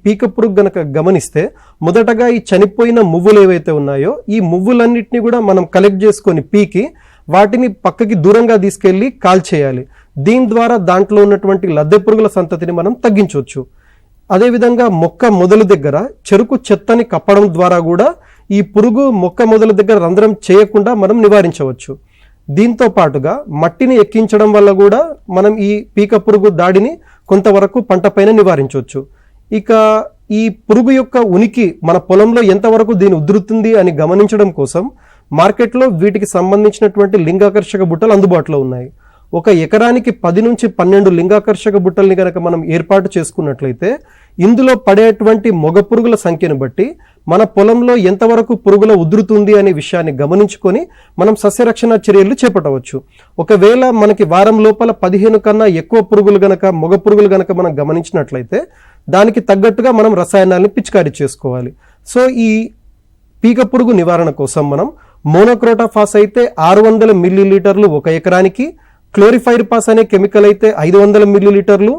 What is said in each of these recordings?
పీక పురుగు గనక గమనిస్తే మొదటగా ఈ చనిపోయిన మువ్వులు ఏవైతే ఉన్నాయో ఈ మువ్వులన్నిటిని కూడా మనం కలెక్ట్ చేసుకొని పీకి వాటిని పక్కకి దూరంగా తీసుకెళ్లి కాల్చేయాలి. దీని ద్వారా దాంట్లో ఉన్నటువంటి లద్దె పురుగుల సంతతిని మనం తగ్గించవచ్చు. అదేవిధంగా మొక్క మొదలు దగ్గర చెరుకు చెత్తని కప్పడం ద్వారా కూడా ఈ పురుగు మొక్క మొదల దగ్గర రంధ్రం చేయకుండా మనం నివారించవచ్చు. దీంతో పాటుగా మట్టిని ఎక్కించడం వల్ల కూడా మనం ఈ పీక పురుగు దాడిని కొంతవరకు పంటపైన నివారించవచ్చు. ఇక ఈ పురుగు యొక్క ఉనికి మన పొలంలో ఎంతవరకు దీని ఉధృతుంది అని గమనించడం కోసం మార్కెట్లో వీటికి సంబంధించినటువంటి లింగాకర్షక బుట్టలు అందుబాటులో ఉన్నాయి. ఒక ఎకరానికి 10 నుంచి 12 లింగాకర్షక బుట్టల్ని కనుక మనం ఏర్పాటు చేసుకున్నట్లయితే ఇందులో పడేటువంటి మొగ పురుగుల సంఖ్యను బట్టి మన పొలంలో ఎంతవరకు పురుగుల ఉధృతుంది అనే విషయాన్ని గమనించుకొని మనం సస్యరక్షణ చర్యలు చేపట్టవచ్చు. ఒకవేళ మనకి వారం లోపల 15 కన్నా ఎక్కువ పురుగులు గనక మొగ పురుగులు గనక మనం గమనించినట్లయితే దానికి తగ్గట్టుగా మనం రసాయనాలను పిచికారీ చేసుకోవాలి. సో ఈ పీక పురుగు నివారణ కోసం మనం మోనోక్రోటోఫాస్ అయితే 600 మిల్లీలీటర్లు ఒక ఎకరానికి, క్లోరిఫైరిపాస్ అనే కెమికల్ అయితే 500 మిల్లీలీటర్లు,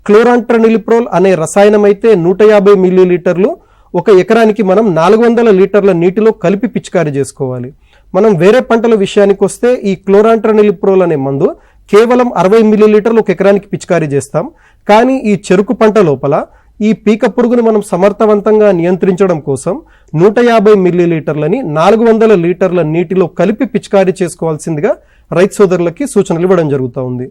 క్లోరాంట్రనిలిప్రోల్ అనే రసాయనం అయితే 150 మిల్లీలీటర్లు ఒక ఎకరానికి మనం 400 లీటర్ల నీటిలో కలిపి పిచికారీ చేసుకోవాలి. మనం వేరే పంటల విషయానికి వస్తే ఈ క్లోరాంట్రనిలిప్రోల్ అనే మందు కేవలం 60 మిల్లీలీటర్లు ఒక ఎకరానికి పిచికారీ చేస్తాం. కానీ ఈ చెరుకు పంట లోపల ఈ పీక పురుగుని మనం సమర్థవంతంగా నియంత్రించడం కోసం 150 మిల్లీలీటర్లని 400 లీటర్ల నీటిలో కలిపి పిచికారీ చేసుకోవాల్సిందిగా రైతు సోదరులకి సూచనలు ఇవ్వడం జరుగుతూ ఉంది.